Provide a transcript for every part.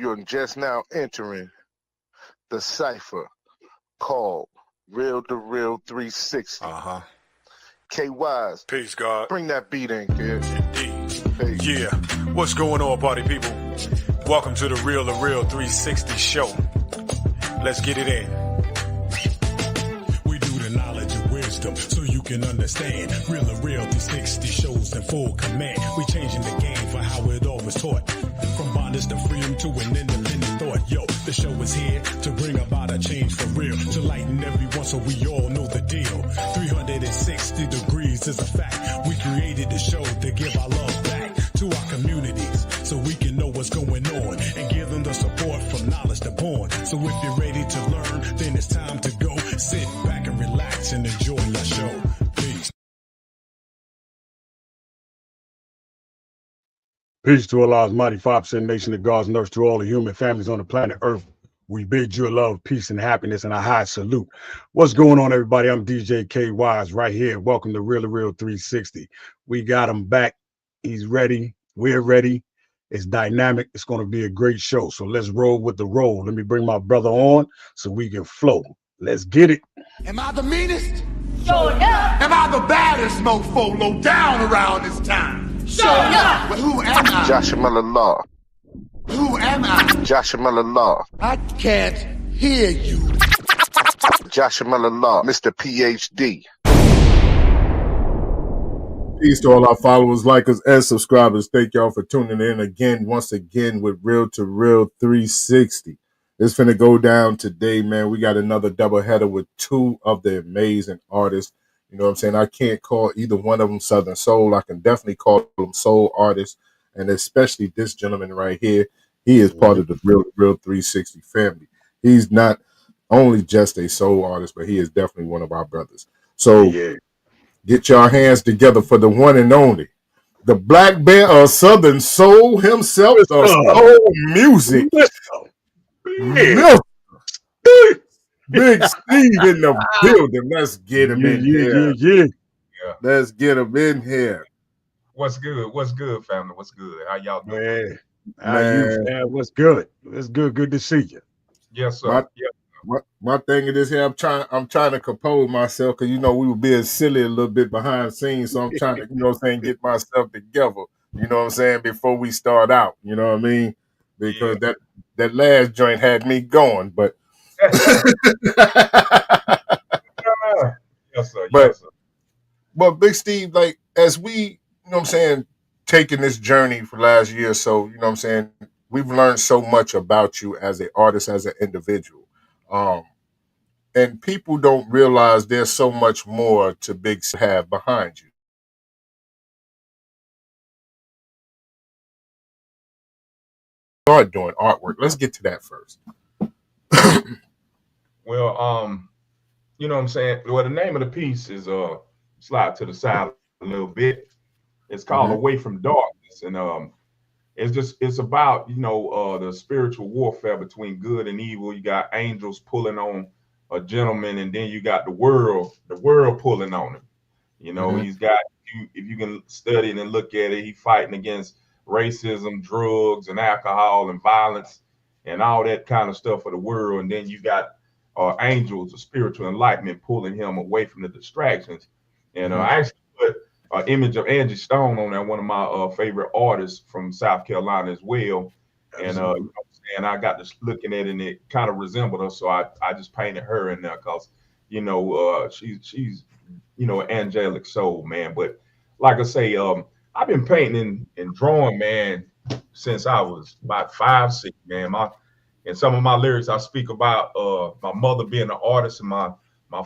You're just now entering the cipher called Real to Real 360. KYs. Peace, God. Bring that beat in, kid. Indeed. Peace. Yeah. What's going on, party people? Welcome to the Real to Real 360 show. Let's get it in. We do the knowledge and wisdom so you can understand. Real to Real 360 shows in full command. We changing the game for how it all was taught. From bondage to freedom to an independent thought. Yo, the show is here to bring about a change for real. To lighten everyone so we all know the deal. 360 degrees is a fact. We created the show to give our love back to our communities so we can know what's going on and give them the support from knowledge to born. So if you're ready to learn, then it's time to go. Sit back and relax and enjoy your show. Peace. Peace to Allah's mighty 5% nation of God's nurse to all the human families on the planet Earth. We bid you a love, peace, and happiness, and a high salute. What's going on, everybody? I'm DJ KYs right here. Welcome to Real to Real 360. We got him back. He's ready. We're ready. It's dynamic. It's going to be a great show. So let's roll with the roll. Let me bring my brother on so we can flow. Let's get it. Am I the meanest? Sure enough. Am I the baddest mofo low down around this time? Sure enough. But who am I? Joshua Law. Who am I? Joshua Law. I can't hear you. Joshua Law. Mr. PhD. Peace to all our followers, likers, and subscribers. Thank y'all for tuning in again, once again, with Real to Real 360. It's finna go down today, man. We got another doubleheader with two of the amazing artists. You know what I'm saying? I can't call either one of them Southern Soul. I can definitely call them soul artists, and especially this gentleman right here. He is part of the Real 360 family. He's not only just a soul artist, but he is definitely one of our brothers. So get your hands together for the one and only, the Black Bear of Southern Soul himself, the soul music. Big Steve in the building. Let's get him in here. Yeah. Let's get him in here. What's good? What's good, family? What's good? How y'all doing? How you, man? What's good? It's good. Good to see you. Yes, sir. My thing is here. I'm trying to compose myself because we were being silly a little bit behind the scenes. So I'm trying to, get myself together. You know what I'm saying? Before we start out, you know what I mean? Because that last joint had me going, but. Yes, sir. But Big Steve, like as we, taking this journey for last year or so, we've learned so much about you as an artist, as an individual. And people don't realize there's so much more to Big Steve have behind you. Start doing artwork. Let's get to that first. Well, you know what I'm saying? Well, the name of the piece is slide to the side a little bit. It's called Away from Darkness. And it's about, the spiritual warfare between good and evil. You got angels pulling on a gentleman, and then you got the world pulling on him. He's got, if you can study it and look at it, he's fighting against racism, drugs, and alcohol and violence and all that kind of stuff for the world. And then you got angels of spiritual enlightenment pulling him away from the distractions. And I actually put an image of Angie Stone on there, one of my favorite artists from South Carolina as well. And I got this looking at it, and it kind of resembled her, so I just painted her in there because she's an angelic soul, man. But like I say, I've been painting and drawing, man, since I was about 5, 6, man. In some of my lyrics, I speak about my mother being an artist, and my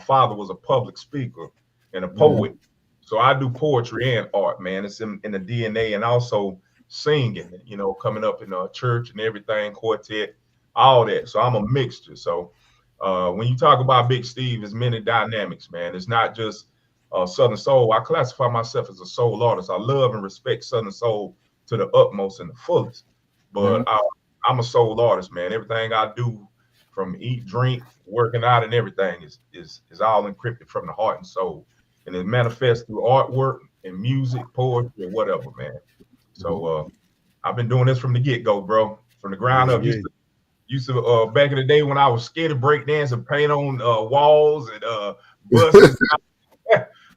father was a public speaker and a poet. So I do poetry and art, man. It's in the DNA, and also singing, coming up in a church and everything, quartet, all that. So I'm a mixture. So when you talk about Big Steve, there's many dynamics, man. It's not just Southern Soul. I classify myself as a soul artist. I love and respect Southern Soul to the utmost and the fullest. But I'm a soul artist, man. Everything I do, from eat, drink, working out, and everything is all encrypted from the heart and soul. And it manifests through artwork and music, poetry, and whatever, man. So I've been doing this from the get-go, bro. from the ground up. Used to back in the day when I was scared to break dance and paint on walls and buses.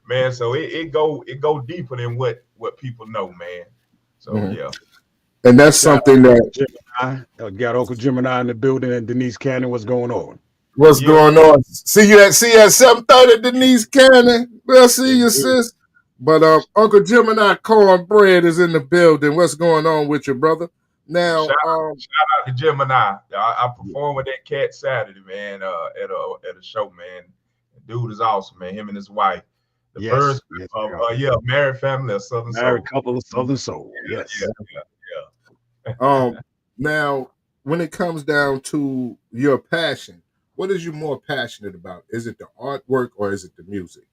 Man, so it go deeper than what people know, man. So yeah. And that's something that Gemini, got Uncle Gemini in the building, and Denise Cannon. What's going on? What's going on? See you at 7:30, Denise Cannon. We'll see you, sis. But Uncle Gemini Cornbread is in the building. What's going on with you, brother? Now, shout out to Gemini. I performed with that cat Saturday, man, at a show, man. The dude is awesome, man. Him and his wife. The first married family of Southern Soul. Married couple of Southern Soul. Yes. Yeah. Now, when it comes down to your passion, what is you more passionate about? Is it the artwork or is it the music?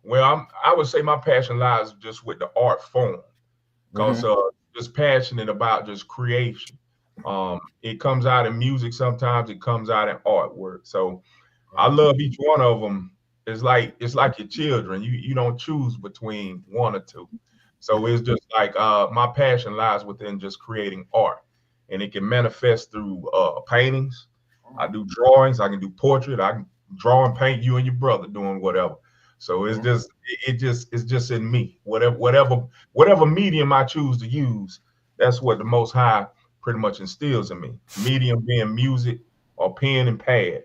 Well, I would say my passion lies just with the art form, because just passionate about just creation. It comes out in music sometimes, it comes out in artwork. So I love each one of them. It's like your children. You don't choose between one or two. So it's just like my passion lies within just creating art, and it can manifest through paintings. I do drawings. I can do portrait. I can draw and paint you and your brother doing whatever. So it's just in me. Whatever medium I choose to use, that's what the Most High pretty much instills in me. Medium being music or pen and pad.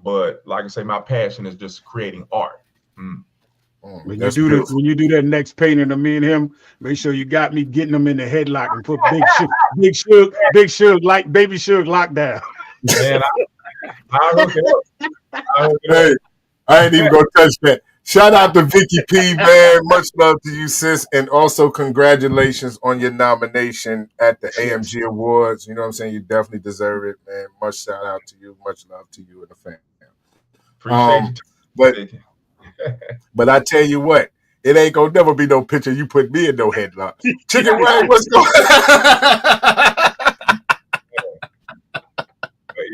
But like I say, my passion is just creating art. When you do that next painting of me and him, make sure you got me getting them in the headlock and put Big Suge like Baby Suge lockdown. Man, I hook it up. Hey, I ain't even gonna touch that. Shout out to Vicky P, man. Much love to you, sis. And also congratulations on your nomination at the AMG Awards. You know what I'm saying? You definitely deserve it, man. Much shout out to you. Much love to you and the family. Appreciate you. But I tell you what, it ain't gonna never be no picture you put me in no headlock. Chicken Wing, what's going on?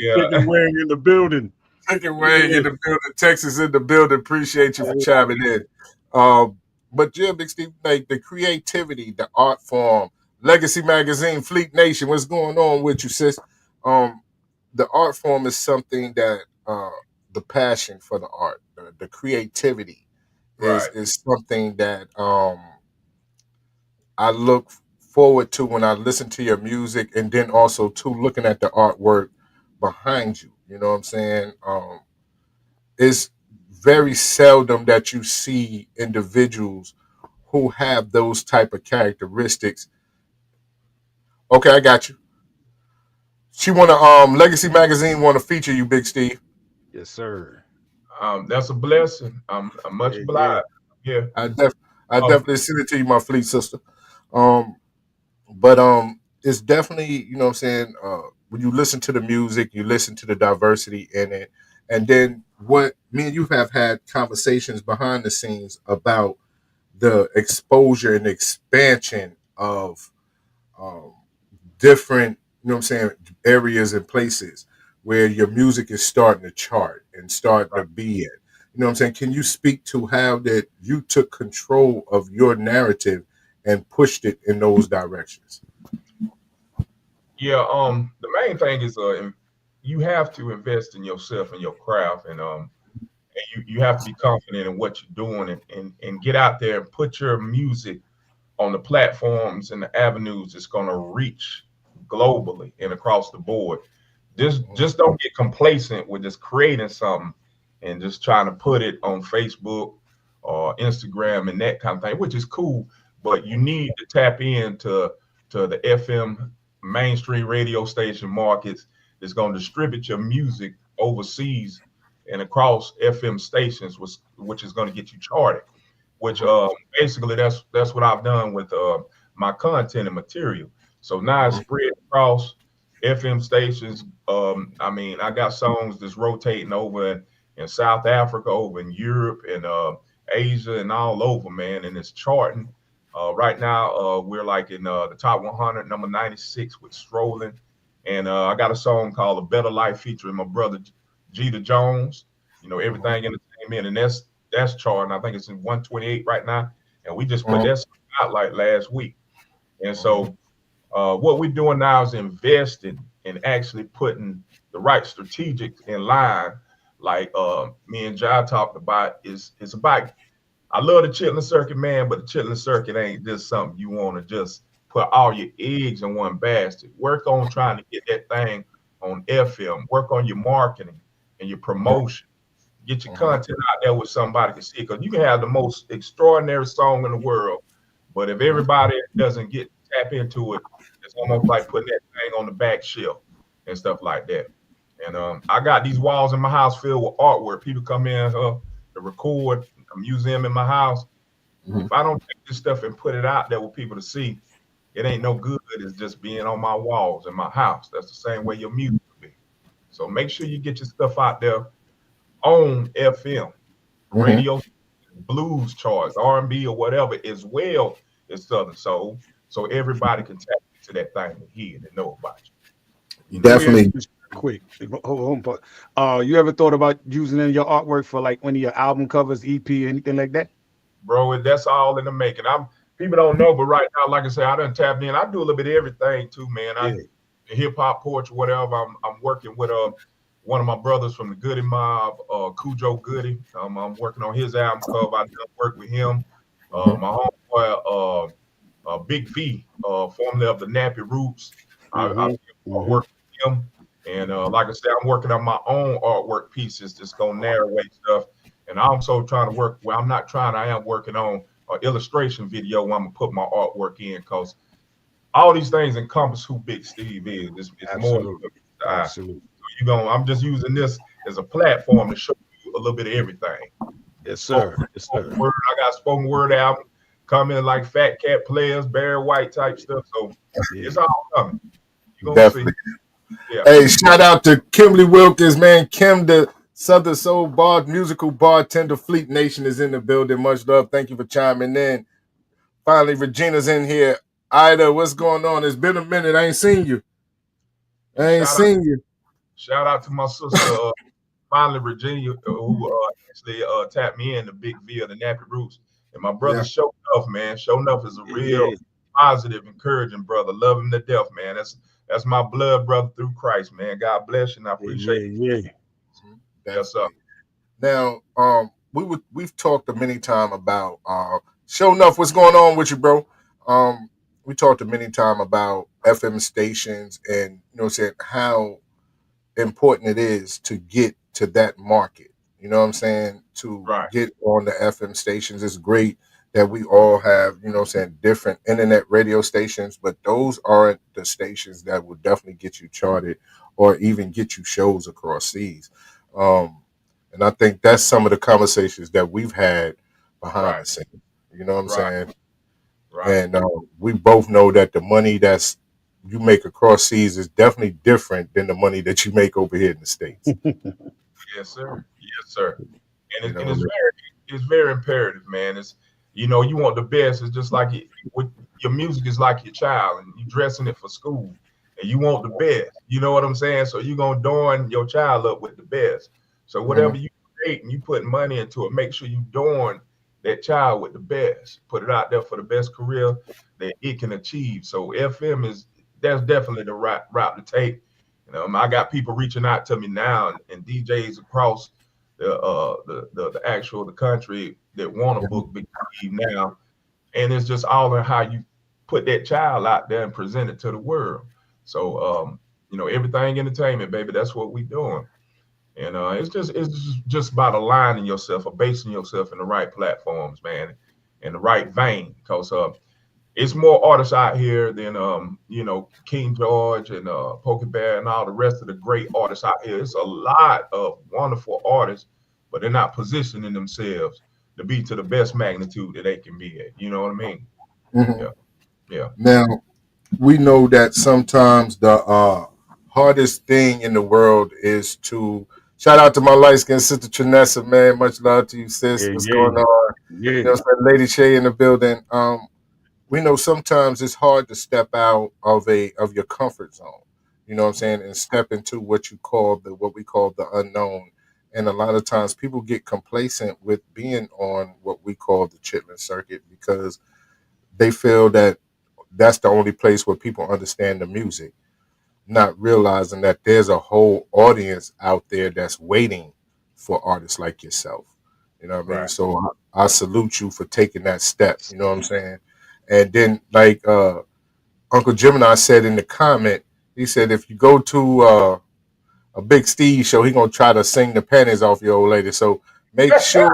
Chicken Wing in the building. Chicken Wing in the building. Texas in the building. Appreciate you for chiming in. But Jim, Big Steve, like the creativity, the art form, Legacy Magazine, Fleet Nation, what's going on with you, sis? The art form is something that the passion for the art, the creativity is something that I look forward to when I listen to your music, and then also to looking at the artwork behind you. You know what I'm saying? It's very seldom that you see individuals who have those type of characteristics. Okay, I got you. She want to Legacy Magazine want to feature you, Big Steve. Yes, sir. That's a blessing. I'm much obliged. Yeah. I definitely send it to you, my Fleet sister. But it's definitely, you know what I'm saying, when you listen to the music, you listen to the diversity in it, and then what me and you have had conversations behind the scenes about the exposure and expansion of different, you know what I'm saying, areas and places where your music is starting to chart and starting to be in. You know what I'm saying? Can you speak to how that you took control of your narrative and pushed it in those directions? Yeah, the main thing is you have to invest in yourself and your craft, and you have to be confident in what you're doing, and get out there and put your music on the platforms and the avenues it's going to reach globally and across the board. Just don't get complacent with just creating something and just trying to put it on Facebook or Instagram and that kind of thing, which is cool, but you need to tap into the FM mainstream radio station markets that's going to distribute your music overseas and across FM stations, which is going to get you charted. Which basically that's what I've done with my content and material. So now it's spread across FM stations. I mean, I got songs that's rotating over in South Africa, over in Europe and Asia and all over, man, and it's charting. Right now, we're like in the top 100, number 96 with Strolling. And I got a song called A Better Life featuring my brother, Jeter Jones. You know, Everything Entertainment, and that's charting. I think it's in 128 right now. And we just put that out like last week. And so What we're doing now is investing and actually putting the right strategics in line. Like me and Jai talked about, is it's about. I love the chitlin circuit, man, but the chitlin circuit ain't just something you want to just put all your eggs in one basket. Work on trying to get that thing on FM. Work on your marketing and your promotion. Get your content out there where somebody can see it. Because you can have the most extraordinary song in the world, but if everybody doesn't get tap into it, it's almost like putting that thing on the back shelf and stuff like that. And I got these walls in my house filled with artwork. People come in to record a museum in my house. If I don't take this stuff and put it out there with people to see, it ain't no good. It's just being on my walls in my house. That's the same way your music will be. So make sure you get your stuff out there on FM, radio, blues charts, R&B or whatever, as well as Southern Soul, so everybody can tap into that thing and hear and know about you. Definitely. Quick, hold on. You ever thought about using it in your artwork for like one of your album covers, EP, anything like that? Bro, that's all in the making. People don't know, but right now, like I said, I done tapped in. I do a little bit of everything too, man. Hip hop, poetry, whatever. I'm working with one of my brothers from the Goody Mob, Cujo Goody. I'm working on his album cover. I done work with him. My homeboy, Big V, formerly of the Nappy Roots. I work with him. And like I said, I'm working on my own artwork pieces that's gonna narrate stuff. And I'm also trying to work. Well, I'm not trying. I am working on an illustration video where I'm gonna put my artwork in, because all these things encompass who Big Steve is. It's more than absolutely. So I'm just using this as a platform to show you a little bit of everything. Yes, sir. Yes, sir. Word, I got spoken word album coming, like Fat Cat Players, Barry White type stuff. So it's all coming. You're gonna see. Yeah. Hey, shout out to Kimberly Wilkins, man. Kim, the Southern Soul musical bartender. Fleet Nation is in the building. Much love. Thank you for chiming in. Finally, Regina's in here. Ida, what's going on? It's been a minute. I ain't seen you. Shout out to my sister, finally, Regina, who actually tapped me in the Big V of the Nappy Roots. And my brother, Show Enough, man. Show Enough is a real positive, encouraging brother. Love him to death, man. That's my blood brother through Christ, man. God bless you, and I appreciate you. Yes, sir. Now, we've talked many times about Show Enough. What's going on with you, bro? We talked many times about FM stations and saying how important it is to get to that market. You know what I'm saying? To get on the FM stations. It's great that we all have, different internet radio stations, but those aren't the stations that will definitely get you charted or even get you shows across seas. And I think that's some of the conversations that we've had behind the scenes. You know what I'm saying? And we both know that the money that's you make across seas is definitely different than the money that you make over here in the States. Yes, sir. Yes, sir. And it's very imperative, man. It's you want the best. It's just like your music is like your child, and you dressing it for school, and you want the best. You know what I'm saying? So you're gonna adorn your child up with the best. So whatever you create and you put money into it, make sure you adorn that child with the best. Put it out there for the best career that it can achieve. So FM that's definitely the right route to take. I got people reaching out to me now and DJs across the country that want to book Big Steve now, and it's just all in how you put that child out there and present it to the world. So everything entertainment, baby, that's what we doing. And it's just about aligning yourself or basing yourself in the right platforms, man, in the right vein, because it's more artists out here than King George and Pokey Bear and all the rest of the great artists out here. It's a lot of wonderful artists, but they're not positioning themselves to be to the best magnitude that they can be at. You know what I mean? Yeah. Now, we know that sometimes the hardest thing in the world is to shout out to my light-skinned sister Trinessa, man. Much love to you, sis. What's going on? Lady Shay in the building. We know sometimes it's hard to step out of your comfort zone. You know what I'm saying? And step into what we call the unknown. And a lot of times people get complacent with being on what we call the chitlin circuit because they feel that that's the only place where people understand the music, not realizing that there's a whole audience out there that's waiting for artists like yourself. You know what I mean? Right. So I salute you for taking that step. You know what I'm saying? And then, like Uncle Gemini said in the comment, he said if you go to a Big Steve show, he gonna try to sing the panties off your old lady. So make sure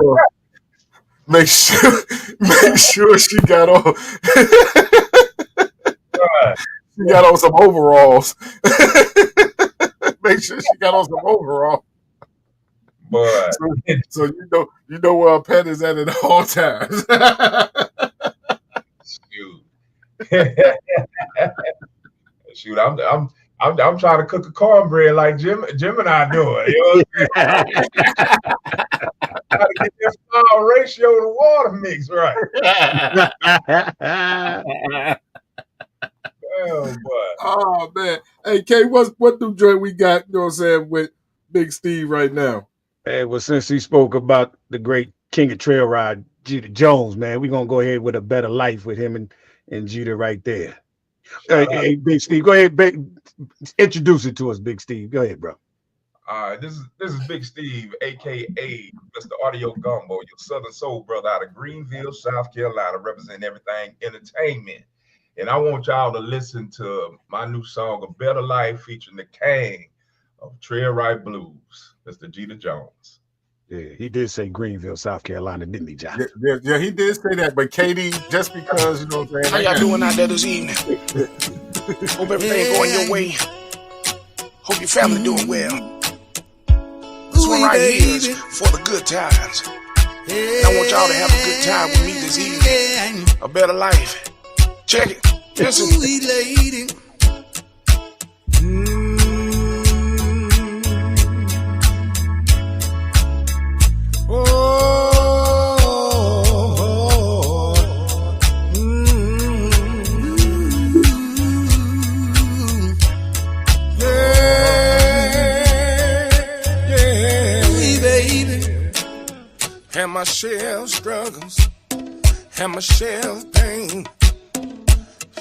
she got on. She got on some overalls. Make sure she got on some overalls. But So you know where our pen is at all times. Shoot, I'm trying to cook a cornbread like Jim and I do it. You know what I'm saying? Try to get that flour ratio to water mix right. Oh man. Hey K, what new joint we got, you know what I'm saying, with Big Steve right now? Hey, well, since he spoke about the great king of trail ride, Jeter Jones, man, we're gonna go ahead with A Better Life with him and Jeter right there. Hey, Big Steve, go ahead, introduce it to us, Big Steve. Go ahead, bro. This is Big Steve, aka Mr. Audio Gumbo, your Southern Soul brother out of Greenville, South Carolina, representing everything entertainment. And I want y'all to listen to my new song, A Better Life, featuring the king of Trail Ride Blues, Mr. Jeter Jones. Yeah, he did say Greenville, South Carolina, didn't he, John? Yeah, he did say that. But Katie, just because, you know what I'm saying. How y'all doing out there this evening? Hope everything going your way. Hope your family doing well. This one right here is for the good times. And I want y'all to have a good time with me this evening. A better life. Check it. Listen. Sweet lady. Had my share of struggles, had my share of pain,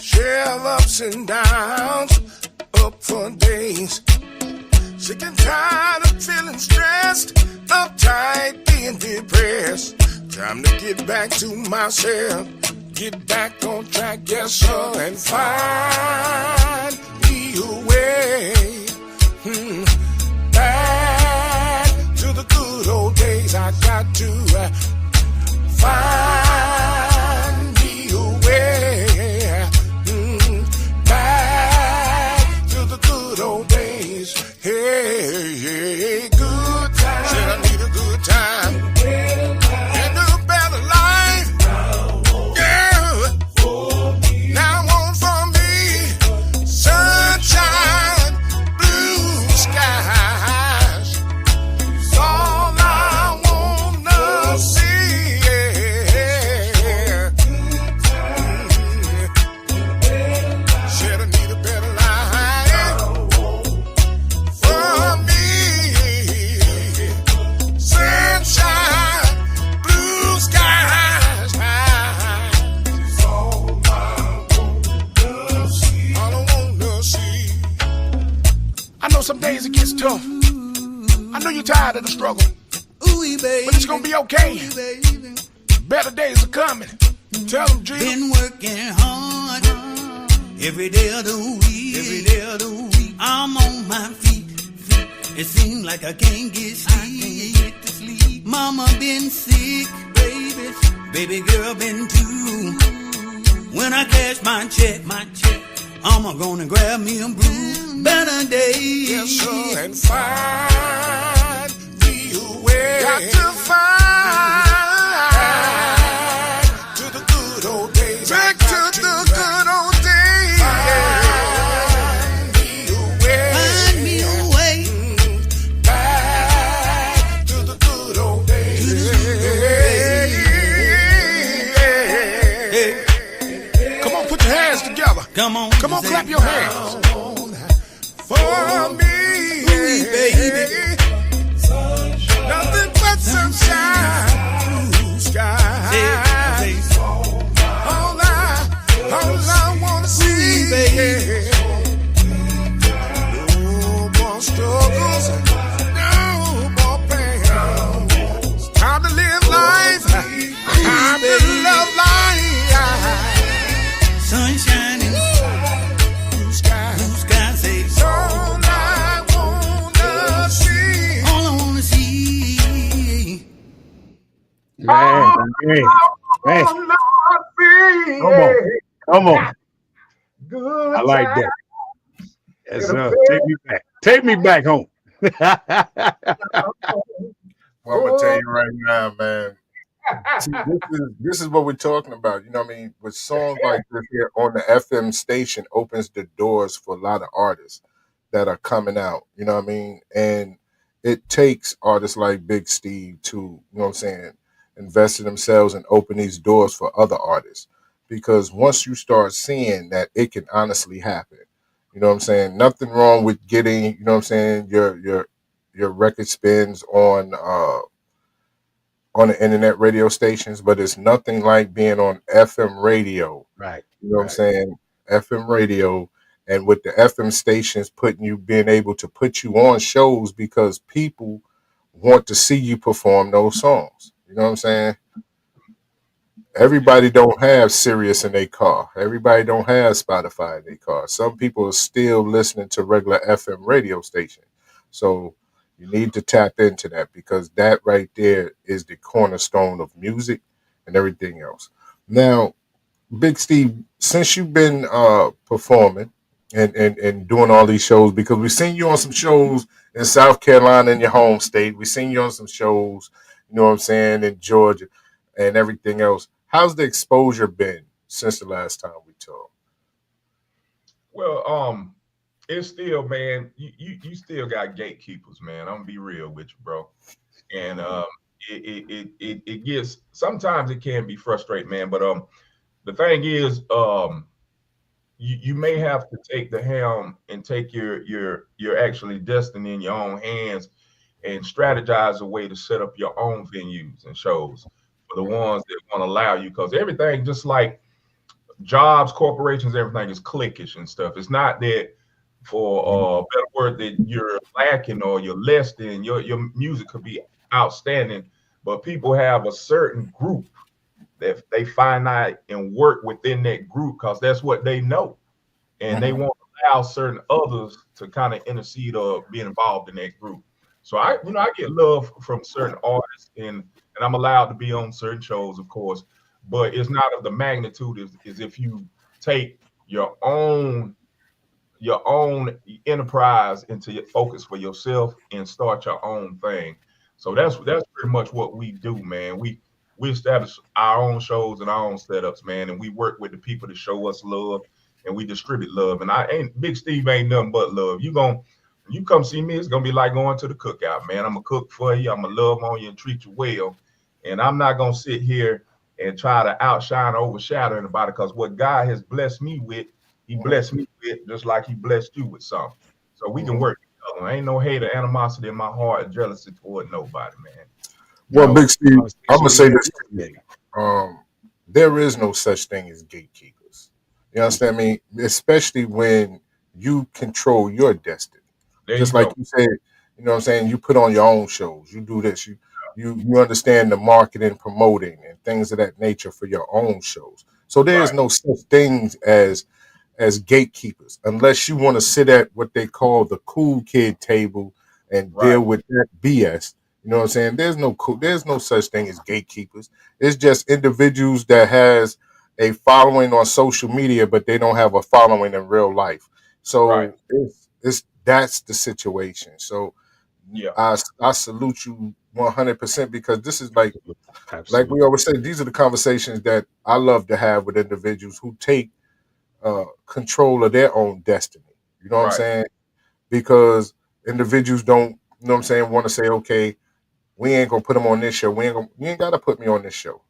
share of ups and downs, up for days. Sick and tired of feeling stressed, uptight, being depressed. Time to get back to myself, get back on track, yes sir, and find me a way. Back to the good old days. I got to find me a way. Back to the good old days. Hey, good time. Said I need a good time. And a better life. Yeah. Now I want for me sunshine, blue skies. All I wanna see. Said I need a better life for me. Sunshine, blue skies. All I wanna see. I know some days it gets tough. I know you're tired of the struggle, but it's gonna be okay. Better days are coming. Tell them, G. Been working hard every day of the week. I'm on my feet. It seems like I can't get sleep. Mama been sick, baby girl been too. When I cash my check, I'm gonna grab me a brew. Better days, Yes, sir, and find me a way. Got to find to the good old days. Back to the good old days. Find me a way. find me a way. Back to the good old days. Come on, put your hands together. Come on, Clap your hands. For me, baby. nothing but sunshine, blue skies. All I wanna man. Man. Oh, Lord, Come on. Come on. good I like time that. Yes, in a sir. Take me back. Take me back home. Well, I'm gonna tell you right now, man. See, this is what we're talking about. You know what I mean? With songs like this here on the FM station opens the doors for a lot of artists that are coming out. You know what I mean? And it takes artists like Big Steve to, you know what I'm saying, invest in themselves and open these doors for other artists. Because once you start seeing that it can honestly happen, you know what I'm saying? Nothing wrong with getting, you know what I'm saying, your record spins on the internet radio stations, but it's nothing like being on FM radio. Right. You know what I'm saying? FM radio, and with the FM stations putting you being able to put you on shows because people want to see you perform those songs. You know what I'm saying? Everybody don't have Sirius in their car. Everybody don't have Spotify in their car. Some people are still listening to regular FM radio station. So you need to tap into that because that right there is the cornerstone of music and everything else. Now, Big Steve, since you've been performing and doing all these shows, because we've seen you on some shows in South Carolina in your home state, we've seen you on some shows, you know what I'm saying, in Georgia and everything else. How's the exposure been since the last time we talked? Well, it's still, man, you still got gatekeepers, man. I'm gonna be real with you, bro. And it gets, sometimes it can be frustrating, man. But the thing is, you may have to take the helm and take your actually destiny in your own hands and strategize a way to set up your own venues and shows for the ones that want to allow you, because everything, just like jobs, corporations, everything is cliquish and stuff. It's not that, for a better word, that you're lacking or you're less than. Your music could be outstanding, but people have a certain group that they find out and work within that group because that's what they know, and they won't allow certain others to kind of intercede or be involved in that group. So I get love from certain artists, and I'm allowed to be on certain shows, of course, but it's not of the magnitude as if you take your own enterprise into your focus for yourself and start your own thing. So that's pretty much what we do, man. We establish our own shows and our own setups, man, and we work with the people to show us love, and we distribute love. And Big Steve ain't nothing but love. You come see me, it's gonna be like going to the cookout, man. I'm gonna cook for you, I'm gonna love on you and treat you well. And I'm not gonna sit here and try to outshine or overshadow anybody, because what God has blessed me with, he blessed me with just like he blessed you with something. So we can work together. Ain't no hate or animosity in my heart or jealousy toward nobody, man. Well, Big Steve, I'm gonna say this. There is no such thing as gatekeepers. You understand me? Especially when you control your destiny. Just like you said, you know what I'm saying, you put on your own shows, you do this, you understand the marketing, promoting, and things of that nature for your own shows. So there is no such things as gatekeepers, unless you want to sit at what they call the cool kid table and deal with that BS. You know what I'm saying? There's no such thing as gatekeepers. It's just individuals that has a following on social media, but they don't have a following in real life. So that's the situation. So I salute you 100% because this is like we always say, these are the conversations that I love to have with individuals who take control of their own destiny. You know what I'm saying? Because individuals don't, you know what I'm saying, want to say, okay, we ain't gonna put them on this show. You ain't gotta put me on this show.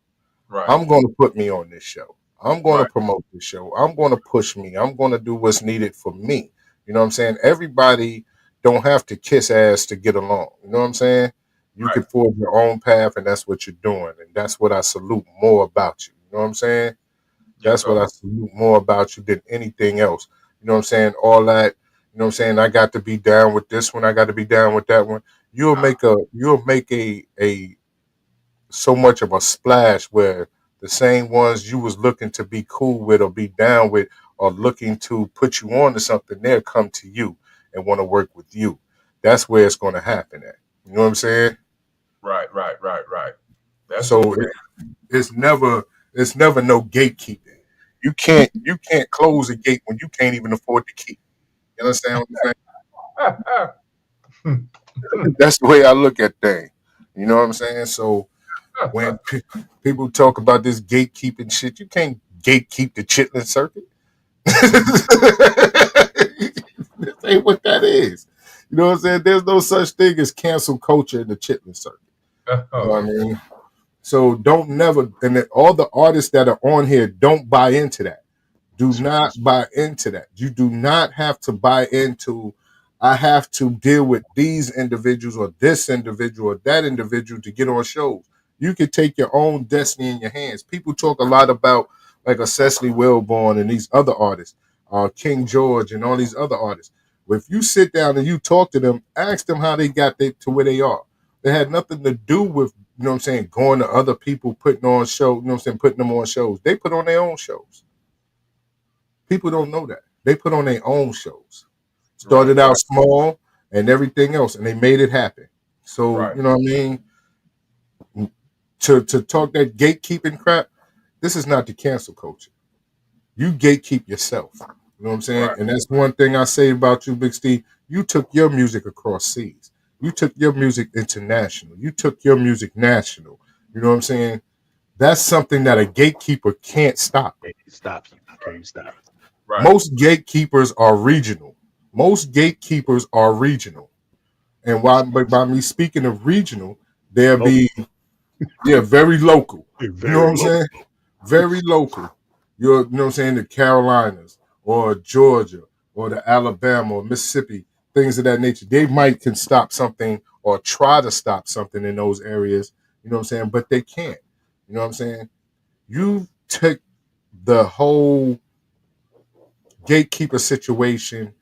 I'm gonna put me on this show. I'm gonna promote this show. I'm gonna push me. I'm gonna do what's needed for me. You know what I'm saying? Everybody don't have to kiss ass to get along. You know what I'm saying? You can forge your own path, and that's what you're doing. And that's what I salute more about you. You know what I'm saying? That's what I salute more about you than anything else. You know what I'm saying? All that, you know what I'm saying? I got to be down with this one. I got to be down with that one. You'll make a so much of a splash where the same ones you was looking to be cool with or be down with or looking to put you on to something, they'll come to you and want to work with you. That's where it's going to happen at. You know what I'm saying? Right. That's So it. it's never no gatekeeping. You can't close a gate when you can't even afford to keep. You understand what I'm saying? That's the way I look at things. You know what I'm saying? So when people talk about this gatekeeping shit, you can't gatekeep the chitlin circuit. This ain't what that is. You know what I'm saying? There's no such thing as cancel culture in the chitlin circuit. You know what I mean? So don't never, and all the artists that are on here don't buy into that. Do not buy into that. You do not have to buy into, I have to deal with these individuals or this individual or that individual to get on shows. You can take your own destiny in your hands. People talk a lot about like a Cecily Wilborn and these other artists, King George and all these other artists. If you sit down and you talk to them, ask them how they got to where they are. They had nothing to do with, you know what I'm saying, going to other people, putting on shows, you know what I'm saying, putting them on shows. They put on their own shows. People don't know that. They put on their own shows. Started out small and everything else, and they made it happen. So, you know what I mean? To talk that gatekeeping crap, this is not the cancel culture. You gatekeep yourself. You know what I'm saying? And that's one thing I say about you, Big Steve. You took your music across seas. You took your music international. You took your music national. You know what I'm saying? That's something that a gatekeeper can't stop. Can't stop. Can't stop. Most gatekeepers are regional. Most gatekeepers are regional. And by me speaking of regional, they'll be very local. You know what I'm saying? Very local. You know what I'm saying? The Carolinas or Georgia or the Alabama or Mississippi, things of that nature. They can stop something or try to stop something in those areas. You know what I'm saying? But they can't. You know what I'm saying? You take the whole gatekeeper situation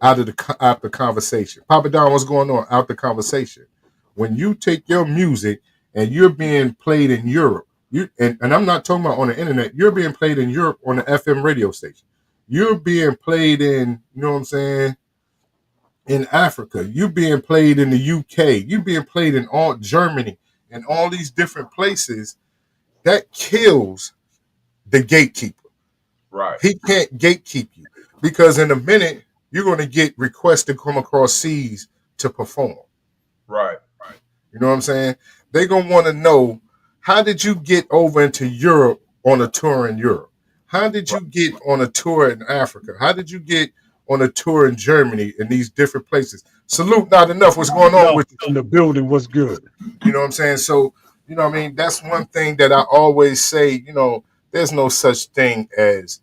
out the conversation. Papa Don, what's going on? Out the conversation. When you take your music and you're being played in Europe, and I'm not talking about on the internet, you're being played in Europe on the FM radio station. You're being played in, you know what I'm saying, in Africa. You're being played in the UK. You're being played in all Germany and all these different places. That kills the gatekeeper. He can't gatekeep you because in a minute you're going to get requests to come across seas to perform. You know what I'm saying? They're going to want to know, how did you get over into Europe on a tour in Europe? How did you get on a tour in Africa? How did you get on a tour in Germany in these different places? Salute, not enough. What's going on with you? In the building, what's good? You know what I'm saying? So, you know what I mean? That's one thing that I always say, you know, there's no such thing as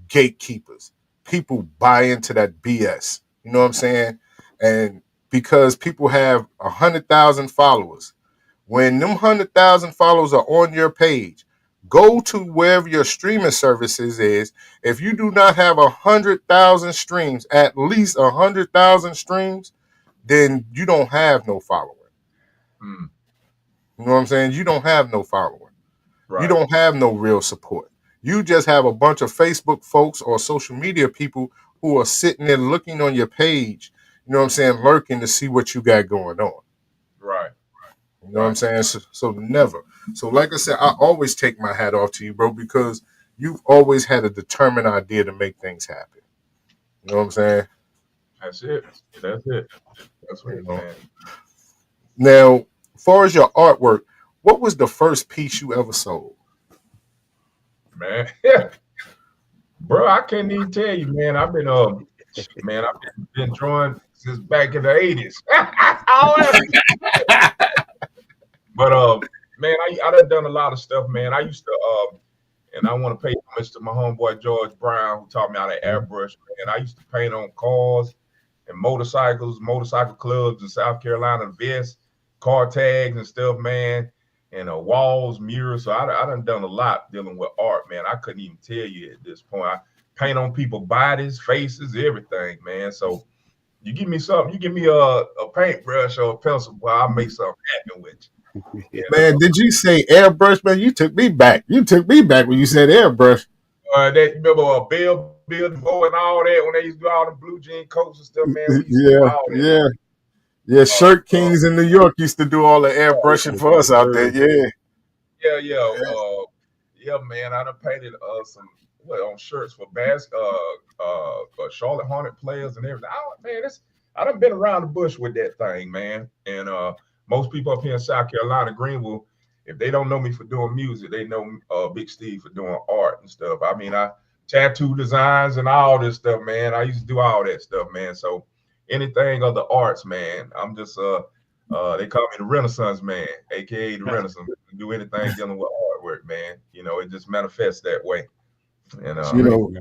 gatekeepers. People buy into that BS. You know what I'm saying? And because people have 100,000 followers, when them 100,000 followers are on your page, go to wherever your streaming services is. If you do not have 100,000 streams, at least 100,000 streams, then you don't have no following. You know what I'm saying? You don't have no following. You don't have no real support. You just have a bunch of Facebook folks or social media people who are sitting there looking on your page, you know what I'm saying, lurking to see what you got going on. You know what I'm saying? So never. So like I said, I always take my hat off to you, bro, because you've always had a determined idea to make things happen. You know what I'm saying? That's it. That's it. That's what you know. Now, as far as your artwork, what was the first piece you ever sold? Man, bro, I can't even tell you, man. I've been been drawing since back in the 80s. But man, I done a lot of stuff, man. I used to and I want to pay homage to my homeboy George Brown, who taught me how to airbrush. And I used to paint on cars and motorcycles, motorcycle clubs in South Carolina, vests, car tags and stuff, man. And walls, mirrors. So I done a lot dealing with art, man. I couldn't even tell you at this point. I paint on people's bodies, faces, everything, man. So you give me something, you give me a paintbrush or a pencil, boy, I'll make something happen with you. Yeah, man, did you say airbrush, man? You took me back. You took me back when you said airbrush. That remember Bill DeVoe and all that when they used to do all the blue jean coats and stuff, man. Yeah. Yeah, Shirt Kings in New York used to do all the airbrushing for us out there. Yeah. Yeah, man. I done painted some on shirts for for Charlotte Hornet players and everything. I done been around the bush with that thing, man. And most people up here in South Carolina, Greenville, if they don't know me for doing music, they know Big Steve for doing art and stuff. I mean, I tattoo designs and all this stuff, man. I used to do all that stuff, man. So anything of the arts, man, I'm just they call me the Renaissance man, aka the Renaissance. Do anything dealing with artwork, man. You know, it just manifests that way. And You know,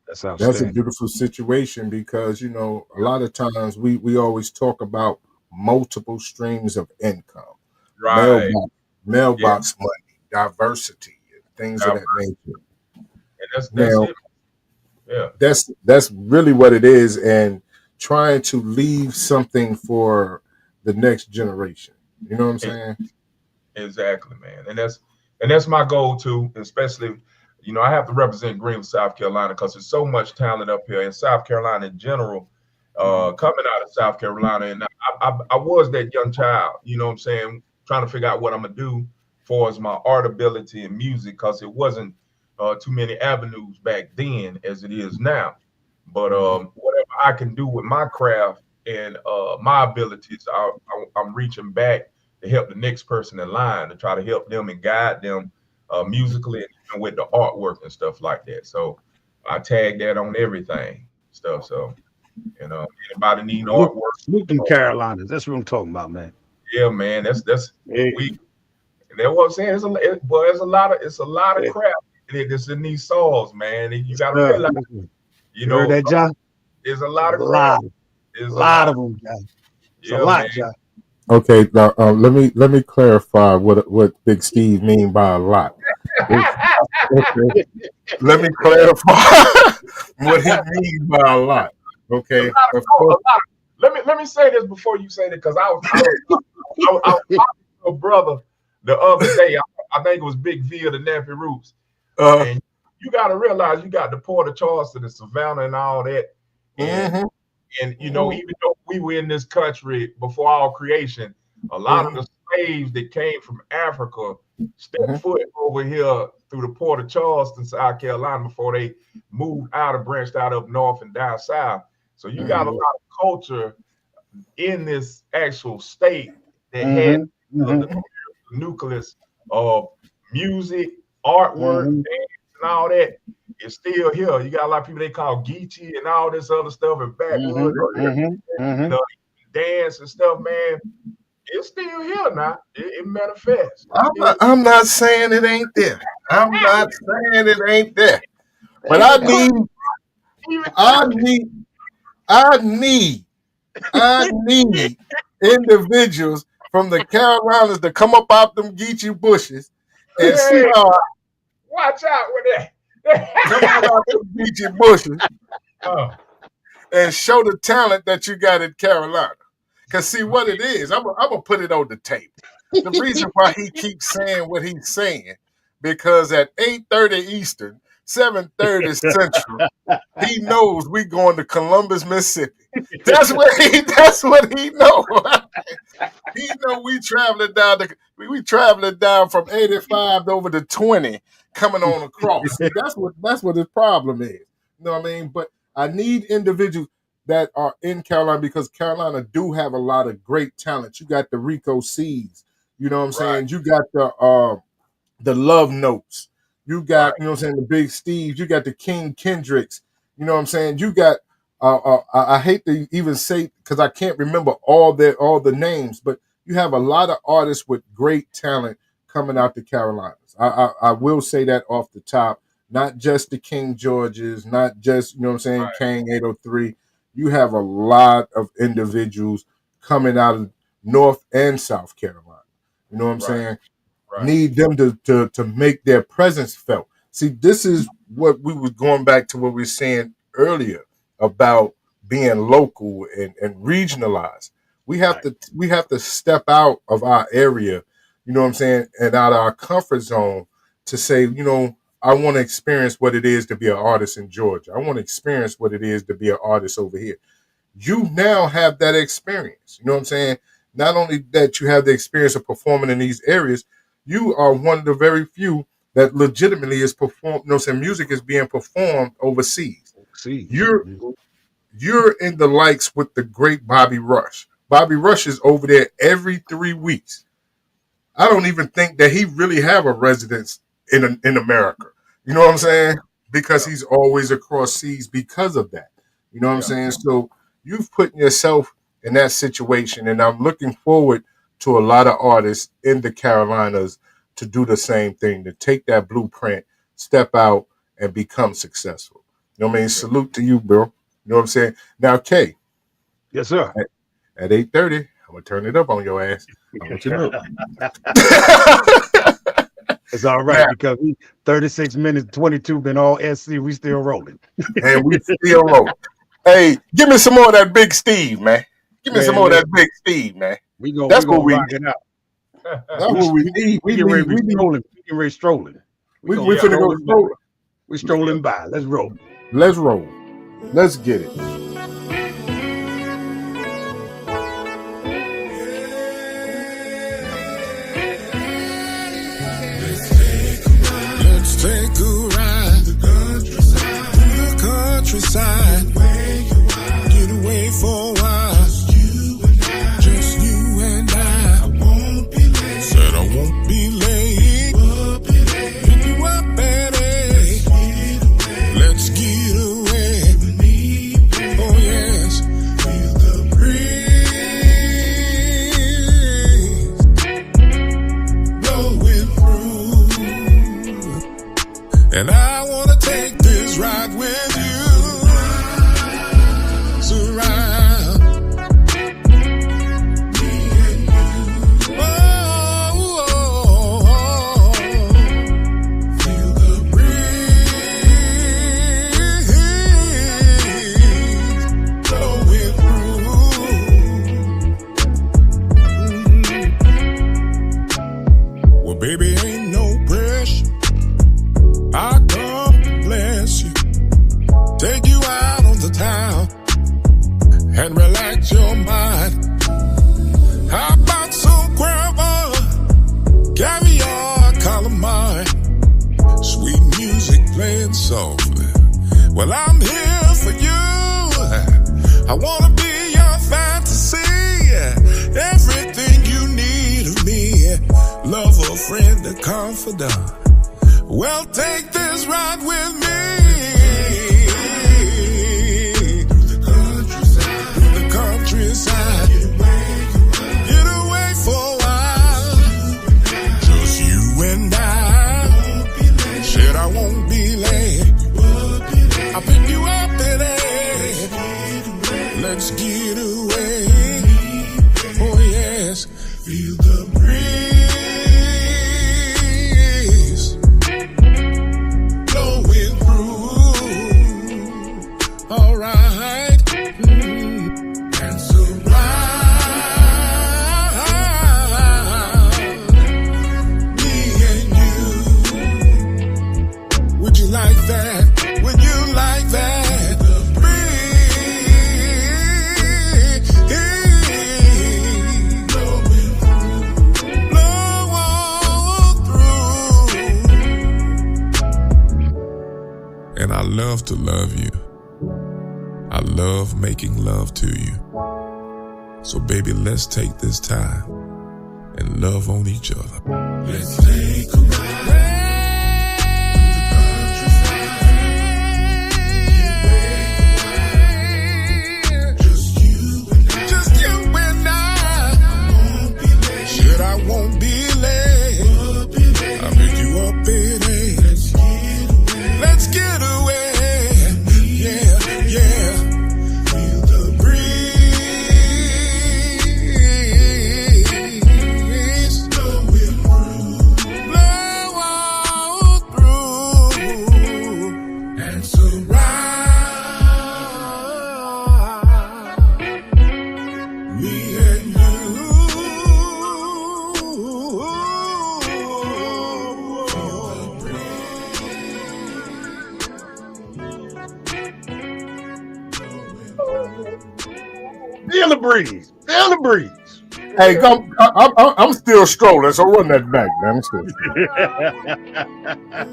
that's that's a beautiful situation because, you know, a lot of times we always talk about multiple streams of income, right, mailbox money, diversity, and things of that nature. And that's Now, it. Yeah. That's really what it is, and trying to leave something for the next generation. You know what I'm saying? Exactly, man. And that's my goal too, especially, you know, I have to represent Greenville, South Carolina, because there's so much talent up here in South Carolina in general, coming out of South Carolina. And I was that young child, you know what I'm saying, trying to figure out what I'm gonna do for as my art ability and music, because it wasn't too many avenues back then as it is now. But whatever I can do with my craft and my abilities, I'm reaching back to help the next person in line, to try to help them and guide them musically and even with the artwork and stuff like that. So I tag that on everything stuff. So, you know, anybody need artwork? Look in Carolinas. That's what I'm talking about, man. Yeah, man. That's we. That's what I'm saying. It's a lot of crap that's in these songs, man. And you got to realize, you know, that, John? There's a lot of crap. There's a lot of them, John. It's a lot, John. Okay, now let me clarify what Big Steve mean by a lot. Okay. Let me clarify what he means by a lot. Okay. Let me say this before you say that, because I was talking to a brother the other day. I think it was Big V of the Nappy Roots. And you got to realize you got the Port of Charleston and Savannah and all that. And you know, even though we were in this country before all creation, a lot of the slaves that came from Africa stepped foot over here through the Port of Charleston, South Carolina, before they moved out and branched out up north and down south. So you got a lot of culture in this actual state that had the nucleus of music, artwork, dance, and all that. It's still here. You got a lot of people they call Geechee and all this other stuff and backwoods, you know, dance and stuff, man. It's still here now. It manifests. I'm not saying it ain't there. I'm not saying it ain't there. But I need individuals from the Carolinas to come up out them Geechee bushes and start. Watch out with that. Come out them Geechee bushes and show the talent that you got in Carolina. Because see what it is, I'm gonna put it on the table. The reason why he keeps saying what he's saying, because at 8:30 Eastern, 7:30 Central, he knows we going to Columbus, Mississippi. That's what he know. He know we traveling down from 85 over to 20, coming on across. See, that's what his problem is. You know what I mean? But I need individuals that are in Carolina, because Carolina do have a lot of great talent. You got the Rico C's, you know what I'm saying? You got the Love Notes. You got, you know what I'm saying, the Big Steves. You got the King Kendricks. You know what I'm saying? You got I hate to even say, because I can't remember all the names, but you have a lot of artists with great talent coming out the Carolinas. I will say that off the top. Not just the King Georges, not just, you know what I'm saying, Kang 803. You have a lot of individuals coming out of North and South Carolina. You know what I'm saying? Need them to make their presence felt. See, this is what we were going back to what we were saying earlier about being local and regionalized. We have to step out of our area, you know what I'm saying, and out of our comfort zone to say, you know, I want to experience what it is to be an artist in Georgia. I want to experience what it is to be an artist over here. you now have that experience. You know what I'm saying? Not only that you have the experience of performing in these areas, you are one of the very few that legitimately is performed. You know what I'm saying? Music is being performed overseas. You're in the likes with the great Bobby Rush. Bobby Rush is over there every 3 weeks. I don't even think that he really have a residence in America. You know what I'm saying? Because he's always across seas because of that. You know what I'm saying? So you've put yourself in that situation, and I'm looking forward to a lot of artists in the Carolinas to do the same thing, to take that blueprint, step out, and become successful. You know what I mean? Salute to you, bro. You know what I'm saying? Now, Kay. Yes, sir. At 8:30, I'm going to turn it up on your ass. I want you to know. It's all right, because we 36 minutes, 22 been all SC. We still rolling. And we still rolling. Hey, give me some more of that Big Steve, man. Give me some more of that Big Steve, man. That's what we need. That's what we need. We get ready strolling. We get ready strolling. We finna go strolling. We strolling by. Let's roll. Let's roll. Let's get it. Let's take a ride. The countryside. Get away for a while. Just you and I. Said I won't be late. Pick you up at 8. Let's get away. Oh yes. Feel the breeze blowing through. And I wanna take this ride with you. Surround me and you. Oh, feel the breeze blowing through. Well, baby, ain't no pressure. I come to bless you, take you out on the town and relax your mind. How about some grandma, caviar, calamari, sweet music playing softly? Well, I'm here for you. I wanna be your fantasy, everything you need of me, lover, friend, a confidant. Well, take this ride with me. Through the countryside. Get away for a while. Just you and I. Said I won't be late. I'll pick you up at 8. Let's get away. Oh yes. Feel the breeze. All right, and surround me and you. Would you like that? Would you like that? The breeze blowing through. And I love to love you. I love making love to you. So baby, let's take this time and love on each other. Let's take a ride. Just you and I. Shit, I won't be late. I'll pick you up at 8. Let's get away. Yeah, yeah. Feel the breeze blowing through and surround me and you. Feel the breeze blowing through. the breeze. Feel the breeze. Hey, I'm still strolling, so run that back, man.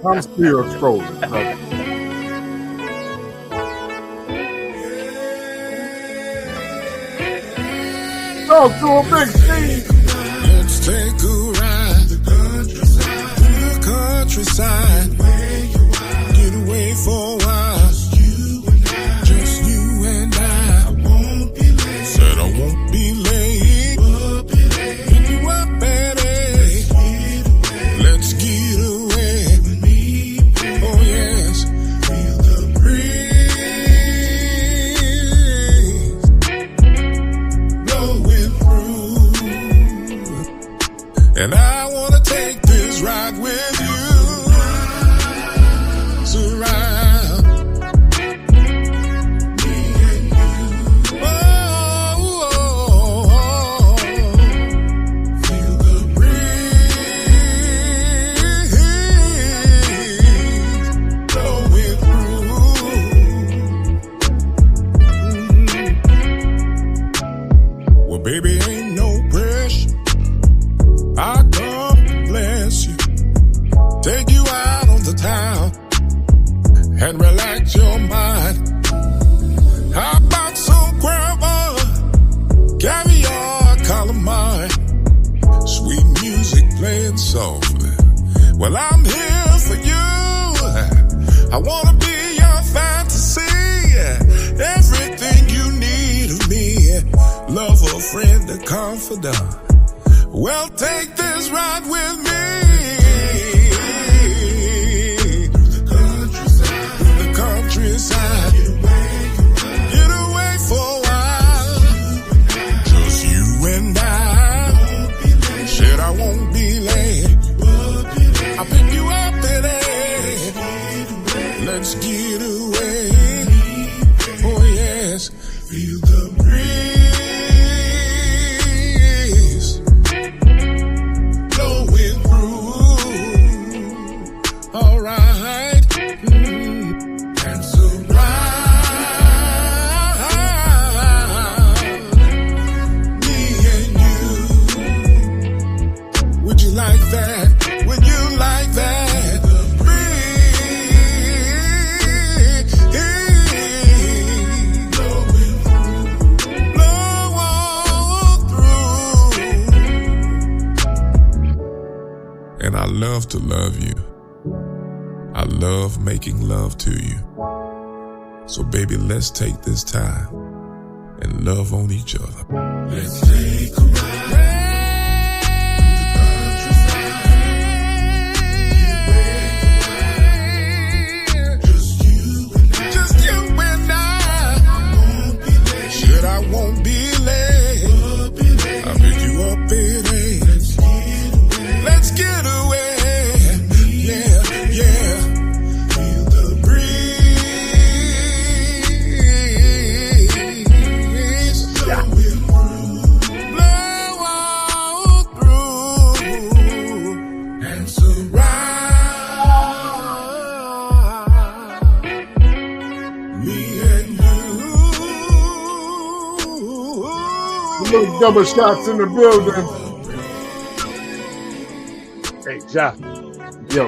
I'm still strolling, brother. Talk to a big Steve. Let's take a ride to the countryside. Get away for a while. Just you and I. Said I won't be late. Pick you up, baby. Let's get away. Oh yes, feel the breeze blowing through, and I wanna take this ride with you. Surround me and you. Oh, feel the breeze blowing through. Well, baby, ain't no pressure. I come to bless you, take you out on the town and relax your mind. How about some grandma, caviar, calamine, sweet music playing softly? Well, I'm here for you. I wanna be your fantasy, everything you need of me. Love, a friend, a confidant. Well, take this ride with me. Through the countryside. Get away for a while. Just you and I. Said I won't be late. I'll pick you up today. Let's get away. Oh yes, feel the breeze blowing through. All right, and surround me and you. Would you like that? Would you like that? And I love to love you. I love making love to you. So baby, let's take this time and love on each other. Let's take a ride. Just you and I. Said I won't be late. I'll pick you up today. Let's get away. Yeah, yeah. Feel the breeze blowing through, and surround me and you. Little double shots in the building. Hey, Ja. Yo.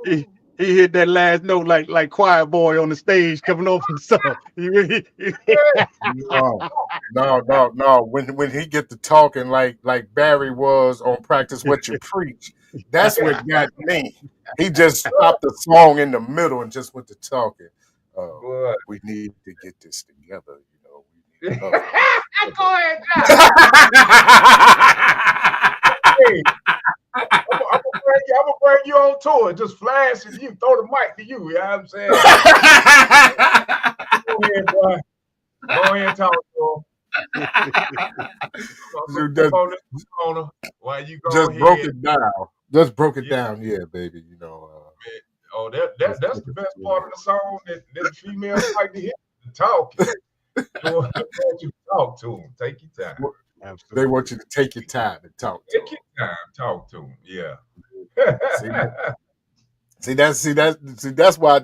he hit that last note like choir boy on the stage coming off the song. No. When he get to talking like Barry was on Practice What You Preach, that's what got me. He just stopped the song in the middle and just went to talking. We need to get this together, you know. We need Go ahead, John. Hey, I'm gonna bring you on tour. Just flash and you throw the mic to you. You know what I'm saying? Go ahead, boy. Go ahead and talk to him. While you go just ahead. broke it down. Just broke it down, yeah, baby. You know. That's the best part of the song that the females like to hear. Talking. They want you to talk to them. Take your time. Absolutely. They want you to take your time and talk to them. Take your time. Talk to them. Yeah. That's why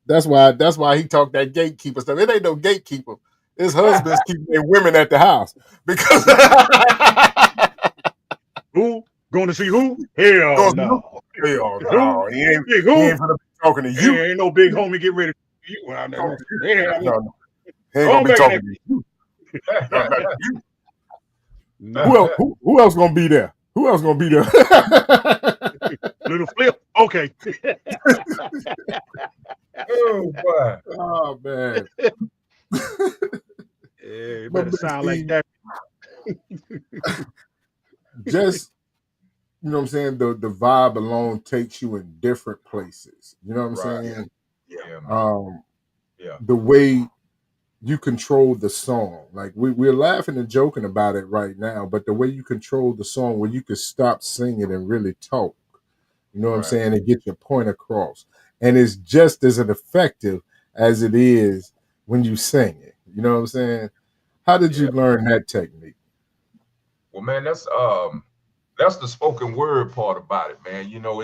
That's why he talked that gatekeeper stuff. It ain't no gatekeeper. His husband's keeping their women at the house because who going to see who? Hell no. Hell no. He ain't gonna be talking to you. Ain't no big homie. Get ready. You out there. No. He ain't gonna be talking to you. No. Who else gonna be there? Who else gonna be there? Little Flip. Okay. Oh boy. Oh man. Yeah, it better sound like that. Just you know what I'm saying, the vibe alone takes you in different places. You know what I'm saying? Yeah. The way you control the song. Like we're laughing and joking about it right now, but the way you control the song where you can stop singing and really talk, you know what I'm saying, and get your point across. And it's just as effective as it is when you sing it. You know what I'm saying? How did you learn that technique? Well, man, that's the spoken word part about it, man. You know,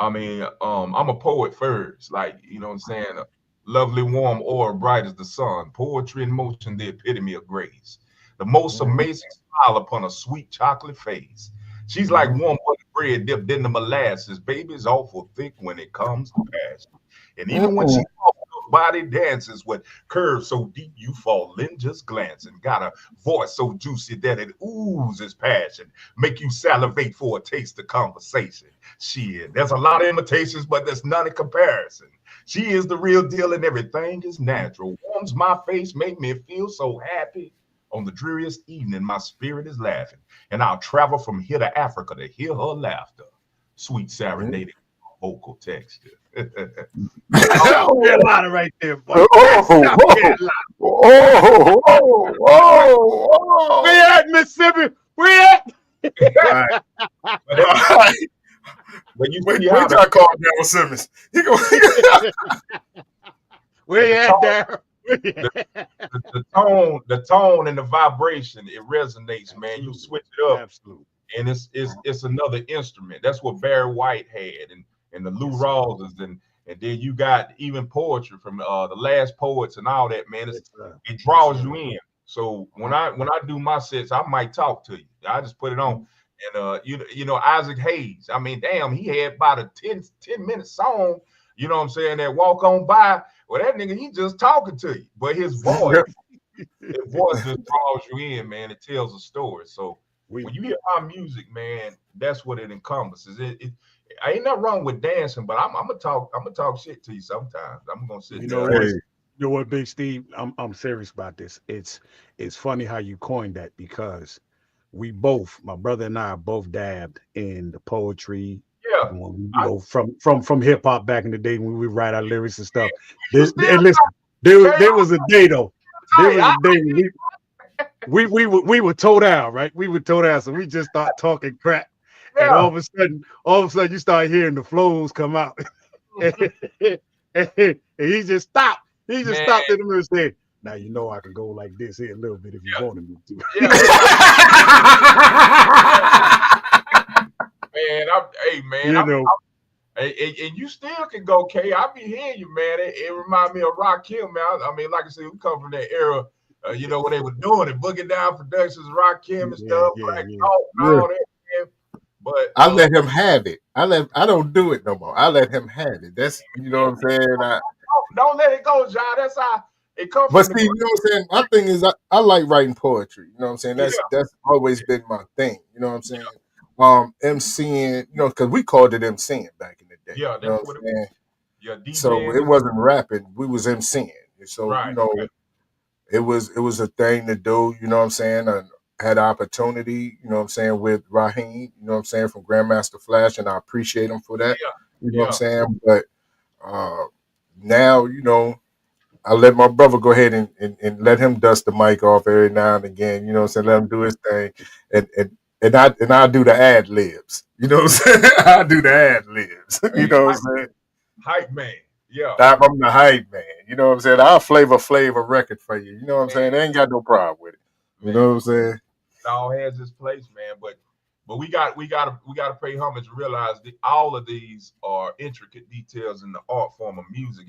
I'm a poet first, like, you know what I'm saying? Lovely, warm aura, bright as the sun. Poetry in motion, the epitome of grace. The most amazing smile upon a sweet chocolate face. She's like warm buttered bread dipped in the molasses. Baby's awful thick when it comes to passion. And even when she walks, her body dances with curves so deep you fall in just glancing. Got a voice so juicy that it oozes passion. Make you salivate for a taste of conversation. Shit, there's a lot of imitations, but there's none in comparison. She is the real deal and everything is natural. Warms my face, make me feel so happy. On the dreariest evening, my spirit is laughing. And I'll travel from here to Africa to hear her laughter. Sweet serenading vocal texture. A lot of right there, boy. Oh. We at Mississippi. We at. When you wait till I call Daryl Simmons. He go. Where you at, Daryl? The tone and the vibration, it resonates, man. You switch it up. Absolutely. And it's another instrument. That's what Barry White had and the Lou Rawls and then you got even poetry from the last poets and all that, man. It draws you in. So when I do my sets, I might talk to you. I just put it on. And you know, Isaac Hayes. I mean, damn, he had about a 10-minute song, you know what I'm saying, that walk on by. Well, that nigga, he just talking to you. But his voice, just draws you in, man. It tells a story. So when you hear my music, man, that's what it encompasses. I ain't nothing wrong with dancing, but I'm gonna talk shit to you sometimes. I'm gonna sit there. You know what, Big Steve? I'm serious about this. It's funny how you coined that because we both, my brother and I, both dabbed in the poetry. Yeah, you know, from hip hop back in the day when we write our lyrics and stuff. And listen, there was a day though. There was a day when we were toe down, right? We were toe down, so we just start talking crap, and all of a sudden, you start hearing the flows come out, and he just stopped. He just stopped in the middle and said, "Now you know I can go like this here a little bit if you wanted me to." And you still can go, K. I be hearing you, man. It remind me of Rakim, man. I mean, like I said, we come from that era, you know, when they were doing it, Boogie Down Productions, Rakim and stuff, Black Talk, and all that, man. But I let him have it. I don't do it no more. I let him have it. That's, you know what I'm saying. Don't let it go, John. That's how it comes. But Steve, you know what I'm saying. My thing is, I like writing poetry. You know what I'm saying. That's always been my thing. You know what I'm saying. MCing, you know, because we called it MCing back in the day. Yeah, you know what I'm saying. Yeah, so it wasn't rapping. We was MCing. So you know, it was a thing to do. You know what I'm saying. I had opportunity. You know what I'm saying, with Raheem. You know what I'm saying, from Grandmaster Flash, and I appreciate him for that. You know what I'm saying. But now, you know, I let my brother go ahead and let him dust the mic off every now and again. You know what I'm saying. Let him do his thing, and I do the ad libs. You know what I'm saying? I do the ad libs. You know what I'm saying? Hype man. Yeah. I'm the hype man. You know what I'm saying? I'll flavor a record for you. You know what I'm saying? I ain't got no problem with it. You know what I'm saying? It all has its place, man. But But we gotta pay homage and realize that all of these are intricate details in the art form of music.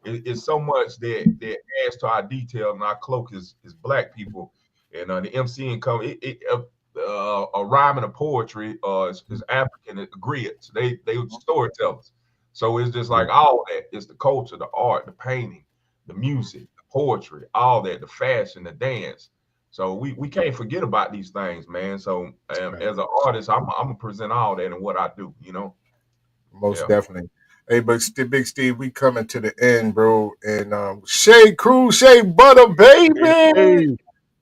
It's so much that adds to our detail, and our cloak is black people, and the MCing come a rhyme and a poetry is African griots. They storytellers. So it's just like all that. It's the culture, the art, the painting, the music, the poetry, all that, the fashion, the dance. So we can't forget about these things, man. So as an artist, I'm gonna present all that in what I do, you know. Most definitely. Hey, but Big Steve, we coming to the end, bro. And Shea Crew, Shea Butter, baby. Hey.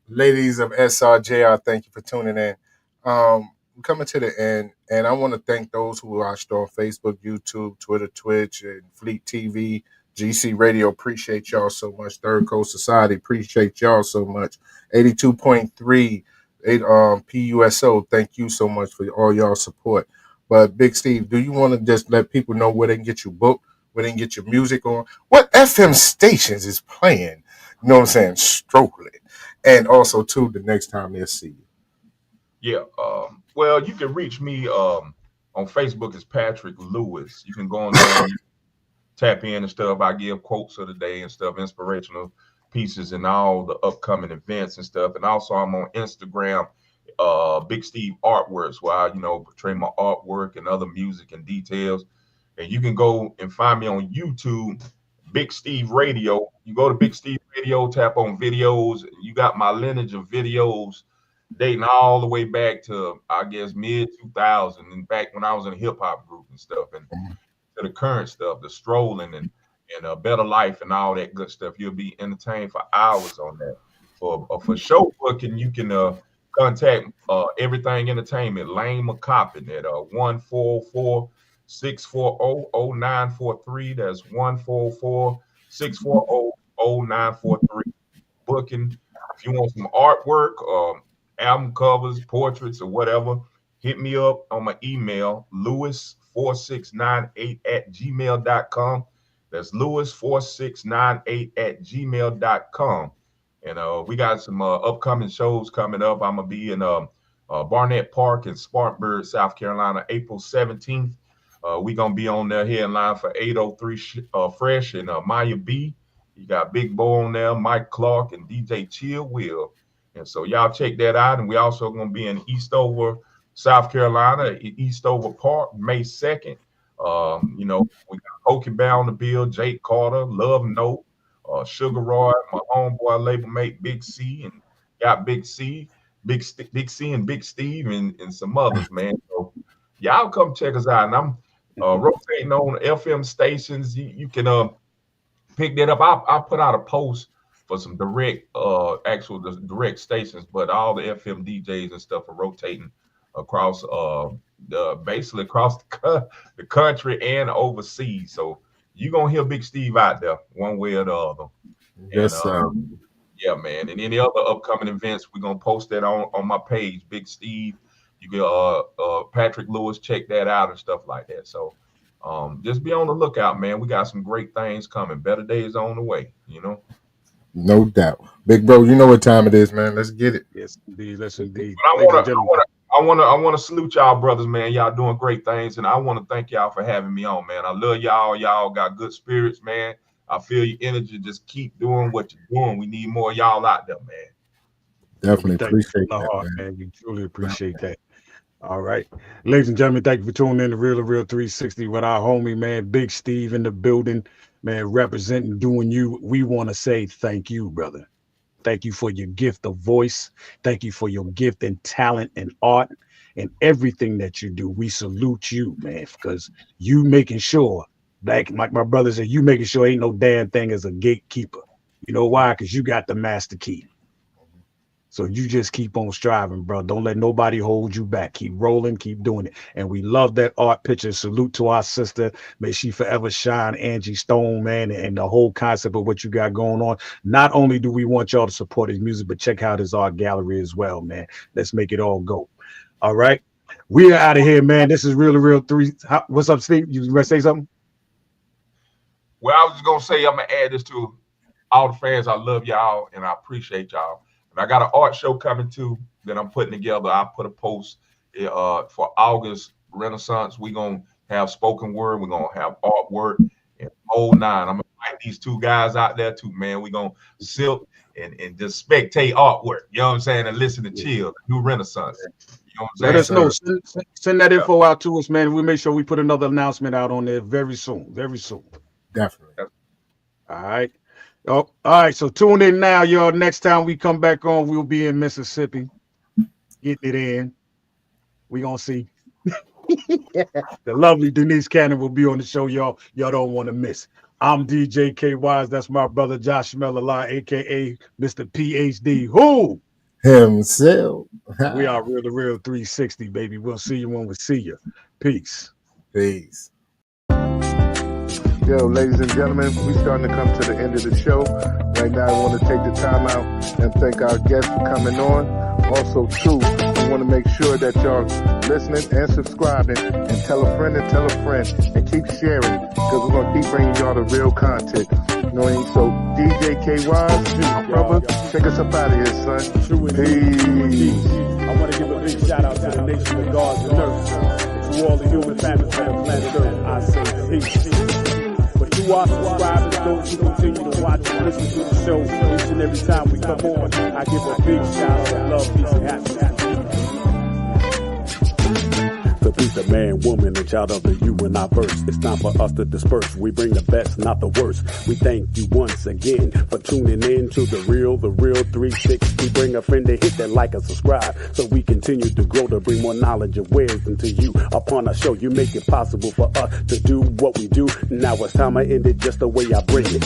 Ladies of SRJR, thank you for tuning in. We're coming to the end, and I want to thank those who watched on Facebook, YouTube, Twitter, Twitch, and Fleet TV, GC Radio. Appreciate y'all so much. Third Coast Society, appreciate y'all so much. 82.3 PUSO, thank you so much for all y'all support. But Big Steve, do you want to just let people know where they can get you booked, where they can get your music on? What FM stations is playing? You know what I'm saying? Strokely. And also, too, the next time they'll see you. Yeah. Well, you can reach me on Facebook as Patrick Lewis. You can go on there and tap in and stuff. I give quotes of the day and stuff, inspirational pieces and all the upcoming events and stuff. And also, I'm on Instagram, Big Steve Artworks, where I, portray my artwork and other music and details. And you can go and find me on YouTube, Big Steve Radio. You go to Big Steve Radio, tap on videos. You got my lineage of videos dating all the way back to, I guess, mid 2000 and back when I was in a hip hop group and stuff, and to the current stuff, the strolling and a better life and all that good stuff. You'll be entertained for hours on that. For show booking, you can contact Everything Entertainment, Lane McCoppin at 144-640-0943. That's 144-640-0943. Booking. If you want some artwork, album covers, portraits, or whatever, hit me up on my email, lewis4698@gmail.com. That's lewis4698@gmail.com. And we got some upcoming shows coming up. I'm going to be in Barnett Park in Spartanburg, South Carolina, April 17th. We're going to be on there here in line for 803 Fresh and Maya B. You got Big Bo on there, Mike Clark, and DJ Chill Will. And so y'all check that out. And we also going to be in Eastover, South Carolina, Eastover Park, May 2nd. We got Pokey Bow on the bill, Jake Carter, Love Note, Sugar Roy, my homeboy label mate Big C, and got Big C, Big C and Big Steve and some others, man. So y'all come check us out. And I'm rotating on FM stations. You can pick that up. I put out a post for some direct stations, but all the FM DJs and stuff are rotating across basically across the country and overseas. So you're gonna hear Big Steve out there one way or the other. Yes, sir. Yeah, man. And any other upcoming events, we're gonna post that on my page, Big Steve. You can Patrick Lewis, check that out and stuff like that. So just be on the lookout, man. We got some great things coming. Better days on the way, No doubt. Big bro, you know what time it is, man. Let's get it. Yes, indeed. Let's indeed. But I want to salute y'all brothers, man. Y'all doing great things, and I want to thank y'all for having me on, man. I love y'all. Y'all got good spirits, man. I feel your energy. Just keep doing what you're doing. We need more of y'all out there, man. Definitely appreciate that, man. We truly appreciate that. All right. Ladies and gentlemen, thank you for tuning in to Real 360 with our homie, man, Big Steve in the building, man, representing, doing you. We want to say thank you, brother. Thank you for your gift of voice. Thank you for your gift and talent and art and everything that you do. We salute you, man, because you making sure, like my brother said, you making sure ain't no damn thing as a gatekeeper. You know why? Because you got the master key. So you just keep on striving, bro. Don't let nobody hold you back. Keep rolling, keep doing it. And we love that art picture. Salute to our sister. May she forever shine, Angie Stone, man, and the whole concept of what you got going on. Not only do we want y'all to support his music, but check out his art gallery as well, man. Let's make it all go. All right. We are out of here, man. This is Real 3. What's up, Steve? You want to say something? Well, I was just going to say, I'm going to add this to all the fans. I love y'all, and I appreciate y'all. And I got an art show coming too that I'm putting together. I'll put a post for August Renaissance, we're gonna have spoken word, we're gonna have artwork and whole nine. I'm gonna invite these two guys out there too, man. We're gonna silk and just spectate artwork, you know what I'm saying, and listen to chill, new Renaissance. You know what I'm saying? Let us know. Send that info out to us, man. We'll make sure we put another announcement out on there very soon. Very soon. Definitely. All right. Oh, all right. So tune in now, y'all. Next time we come back on, we'll be in Mississippi. Getting it in. We gonna see. The lovely Denise Cannon will be on the show, y'all. Y'all don't want to miss. I'm DJ K Wise. That's my brother Josh Melala, aka Mr. PhD. Who? Himself. We are Real to Real 360, baby. We'll see you when we see you. Peace. Peace. Yo, ladies and gentlemen, we starting to come to the end of the show. Right now, I want to take the time out and thank our guests for coming on. Also, too, we want to make sure that y'all listening and subscribing and tell a friend and keep sharing because we're going to keep bringing y'all the real content. You know what I mean? So, DJ KY, my brother, take us up out of here, son. Peace. I want to give a big shout out to the nation of gods and earth. To all the human families on the planet Earth, I say peace. But to our subscribers, those who continue to watch and listen to the show each and every time we come on, I give a big shout out of love, peace, and happiness. To be the man, woman, and child of the you and I verse. It's time for us to disperse. We bring the best, not the worst. We thank you once again for tuning in to the real 360. Bring a friend to hit that like and subscribe so we continue to grow to bring more knowledge and wisdom to you. Upon our show, you make it possible for us to do what we do. Now it's time I end it just the way I bring it.